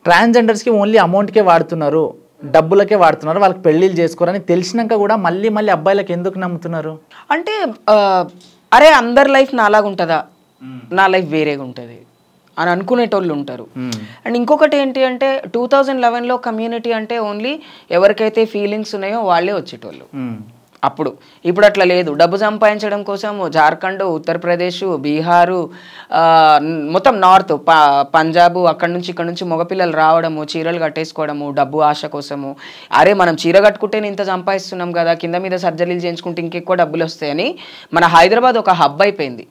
ట్రాన్స్జెండర్స్కి only అమౌంట్కే వాడుతున్నారు, డబ్బులకే వాడుతున్నారు, వాళ్ళకి పెళ్ళిళ్ళు చేసుకోరని తెలిసినాక కూడా మళ్ళీ మళ్ళీ అబ్బాయిలకు ఎందుకు నమ్ముతున్నారు? అంటే అరే అందరి లైఫ్ నాలాగుంటుందా, నా లైఫ్ వేరేగా ఉంటుంది అని అనుకునేటోళ్ళు ఉంటారు. అండ్ ఇంకొకటి ఏంటి అంటే 2011లో కమ్యూనిటీ అంటే ఓన్లీ ఎవరికైతే ఫీలింగ్స్ ఉన్నాయో వాళ్ళే వచ్చేటోళ్ళు అప్పుడు. ఇప్పుడు అట్లా లేదు. డబ్బు సంపాదించడం కోసం జార్ఖండ్, ఉత్తరప్రదేశ్, బీహారు, మొత్తం నార్త్, పంజాబ్, అక్కడ నుంచి ఇక్కడ నుంచి మగపిల్లలు రావడము, చీరలు కట్టేసుకోవడము, డబ్బు ఆశ కోసము. అరే మనం చీర కట్టుకుంటేనే ఇంత సంపాదిస్తున్నాం కదా, కింద మీద సర్జరీలు చేయించుకుంటే ఇంకెక్కువ డబ్బులు వస్తాయని మన హైదరాబాద్ ఒక హబ్ అయిపోయింది,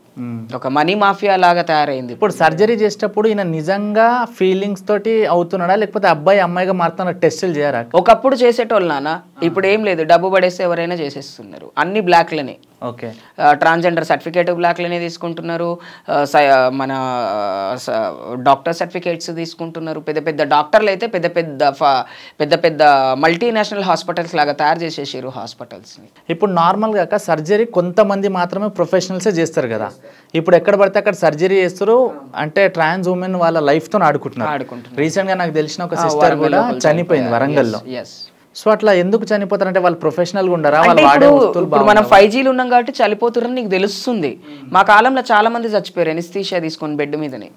ఒక మనీ మాఫియా లాగా తయారైంది. ఇప్పుడు సర్జరీ చేసేటప్పుడు ఈయన నిజంగా ఫీలింగ్స్ తోటి అవుతున్నాడా, లేకపోతే అబ్బాయి అమ్మాయిగా మారుతున్న టెస్టులు చేయరా? ఒకప్పుడు చేసేటోళ్ళు నాన్న, ఇప్పుడు ఏం లేదు. డబ్బు పడేస్తే ఎవరైనా చేసేస్తున్నారు, అన్ని బ్లాక్లనే. ఓకే, ట్రాన్స్జెండర్ సర్టిఫికేట్ బ్లాక్లనే తీసుకుంటున్నారు, మన డాక్టర్ సర్టిఫికేట్స్ తీసుకుంటున్నారు. పెద్ద పెద్ద డాక్టర్లు అయితే పెద్ద పెద్ద మల్టీనేషనల్ హాస్పిటల్స్ లాగా తయారు చేసేసారు హాస్పిటల్స్ని. ఇప్పుడు నార్మల్గా సర్జరీ కొంతమంది మాత్రమే ప్రొఫెషనల్సే చేస్తారు కదా, ఇప్పుడు ఎక్కడ పడితే అక్కడ సర్జరీ చేస్తారు, అంటే ట్రాన్స్ ఉమెన్ వాళ్ళ లైఫ్తో ఆడుకుంటున్నారు. రీసెంట్గా నాకు తెలిసిన ఒక సిస్టర్ కూడా చనిపోయింది వరంగల్లో. సో అట్లా ఎందుకు చనిపోతారంటే వాళ్ళు ప్రొఫెషనల్గా ఉండరా? ఇప్పుడు మనం 5Gలు ఉన్నాం కాబట్టి చనిపోతున్నారని నీకు తెలుస్తుంది. మా కాలంలో చాలా మంది చచ్చిపోయారు ఎనిస్థీషియా తీసుకొని బెడ్ మీదనే.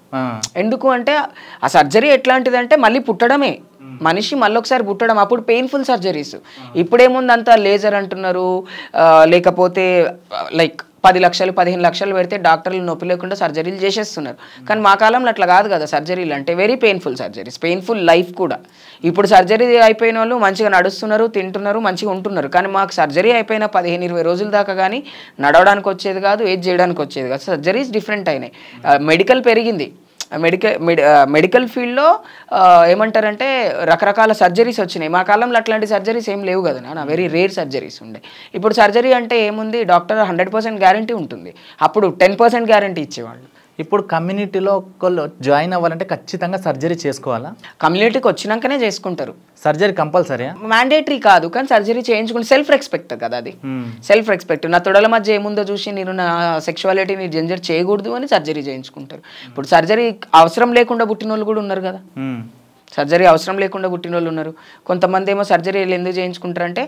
ఎందుకు అంటే ఆ సర్జరీ ఎట్లాంటిది అంటే మళ్ళీ పుట్టడమే, మనిషి మళ్ళీ ఒకసారి పుట్టడం. అప్పుడు పెయిన్ఫుల్ సర్జరీస్. ఇప్పుడేముంది అంతా లేజర్ అంటున్నారు, లేకపోతే లైక్ 10 లక్షలు 15 లక్షలు పెడితే డాక్టర్లు నొప్పి లేకుండా సర్జరీలు చేసేస్తున్నారు. కానీ మా కాలంలో అట్లా కాదు కదా. సర్జరీలు అంటే very painful surgeries, painful life కూడా. ఇప్పుడు సర్జరీ అయిపోయిన వాళ్ళు మంచిగా నడుస్తున్నారు, తింటున్నారు, మంచిగా ఉంటున్నారు. కానీ మాకు సర్జరీ అయిపోయిన 15-20 రోజుల దాకా కానీ నడవడానికి వచ్చేది కాదు, ఏది చేయడానికి వచ్చేది కాదు. సర్జరీస్ డిఫరెంట్ అయినాయి, మెడికల్ పెరిగింది. మెడికల్ ఫీల్డ్లో ఏమంటారంటే రకరకాల సర్జరీస్ వచ్చినాయి. మా కాలంలో అట్లాంటి సర్జరీస్ ఏం లేవు కదా నా, వెరీ రేర్ సర్జరీస్ ఉండే. ఇప్పుడు సర్జరీ అంటే ఏముంది, డాక్టర్ 100% గ్యారంటీ ఉంటుంది, అప్పుడు 10% గ్యారంటీ ఇచ్చేవాళ్ళు. ఇప్పుడు కమ్యూనిటీలో ఒకళ్ళు జాయిన్ అవ్వాలంటే ఖచ్చితంగా సర్జరీ చేసుకోవాలా? కమ్యూనిటీకి వచ్చినాకనే చేసుకుంటారు. సర్జరీ కంపల్సరీ మ్యాండేటరీ కాదు, కానీ సర్జరీ చేయించుకుంటే సెల్ఫ్ రెస్పెక్ట్ కదా అది. Self respect. నా తొడల మధ్య ఏముందో చూసి నేను నా సెక్షువాలిటీని జెంజర్ చేయకూడదు అని సర్జరీ చేయించుకుంటారు. ఇప్పుడు సర్జరీ అవసరం లేకుండా పుట్టిన వాళ్ళు కూడా ఉన్నారు కదా, సర్జరీ అవసరం లేకుండా పుట్టిన వాళ్ళు ఉన్నారు. కొంతమంది ఏమో సర్జరీలు ఎందుకు చేయించుకుంటారంటే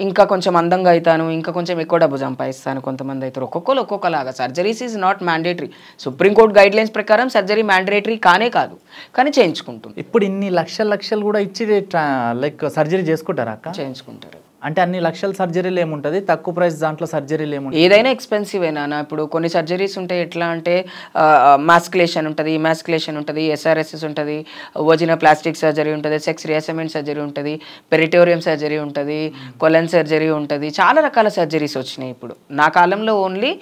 ఇంకా కొంచెం అందంగా అవుతాను, ఇంకా కొంచెం ఎక్కువ డబ్బు సంపాదిస్తాను. కొంతమంది అవుతారు, ఒక్కొక్కరు ఒక్కొక్కలాగా. Surgeries is not mandatory. Supreme court guide lines ప్రకారం సర్జరీ మ్యాండేటరీ కానే కాదు, కానీ చేయించుకుంటుంది. ఇప్పుడు ఇన్ని లక్షలు కూడా ఇచ్చి లైక్ సర్జరీ చేసుకుంటారా అక్క? చేయించుకుంటారు. అంటే అన్ని లక్షల సర్జరీలు ఏముంటుంది, తక్కువ ప్రైస్ దాంట్లో సర్జరీలు ఏముంటుంది? ఏదైనా ఎక్స్పెన్సివ్ అయినా. ఇప్పుడు కొన్ని సర్జరీస్ ఉంటాయి ఎట్లా అంటే మాస్కులేషన్ ఉంటుంది, ఇమాస్కులేషన్ ఉంటుంది, SRSS ఉంటుంది, వజినా ప్లాస్టిక్ సర్జరీ ఉంటుంది, సెక్స్ రియాసైన్మెంట్ సర్జరీ ఉంటుంది, పెరిటోరియం సర్జరీ ఉంటుంది, కొలన్ సర్జరీ ఉంటుంది. చాలా రకాల సర్జరీస్ వచ్చినాయి ఇప్పుడు. నా కాలంలో ఓన్లీ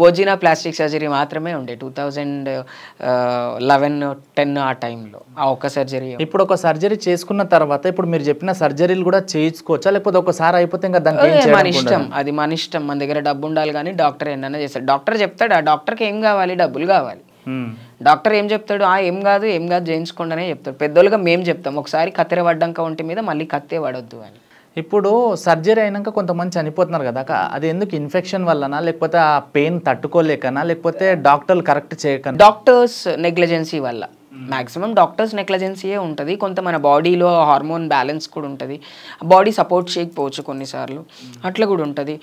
వజినా ప్లాస్టిక్ సర్జరీ మాత్రమే ఉండే 2011-10 ఆ టైంలో ఆ ఒక్క సర్జరీ. ఇప్పుడు ఒక సర్జరీ చేసుకున్న తర్వాత ఇప్పుడు మీరు చెప్పిన సర్జరీలు కూడా చేయించుకోవచ్చా, లేకపోతే ఒకసారి అయిపోతే ఇంకా దానికి మన ఇష్టం, అది మన ఇష్టం. మన దగ్గర డబ్బు ఉండాలి కానీ డాక్టర్ ఏంటన్నా చేస్తాడు. డాక్టర్ చెప్తాడు, ఆ డాక్టర్కి ఏం కావాలి, డబ్బులు కావాలి. డాక్టర్ ఏం చెప్తాడు, ఏం కాదు చేయించుకోండి అనే చెప్తాడు. పెద్దోళ్ళుగా మేము చెప్తాం, ఒకసారి కత్తెర పడ్డాక ఒంటి మీద మళ్ళీ కత్తే పడొద్దు అని. ఇప్పుడు సర్జరీ అయినాక కొంతమంది చనిపోతున్నారు కదా, అది ఎందుకు? ఇన్ఫెక్షన్ వల్లనా, లేకపోతే ఆ పెయిన్ తట్టుకోలేకనా, లేకపోతే డాక్టర్లు కరెక్ట్ చేయక? డాక్టర్స్ నెగ్లిజెన్సీ వల్ల. మ్యాక్సిమం డాక్టర్స్ నెగ్లిజెన్సీయే ఉంటుంది. కొంత మన బాడీలో హార్మోన్ బ్యాలెన్స్ కూడా ఉంటుంది, బాడీ సపోర్ట్ చేయకపోవచ్చు కొన్నిసార్లు, అట్లా కూడా ఉంటుంది.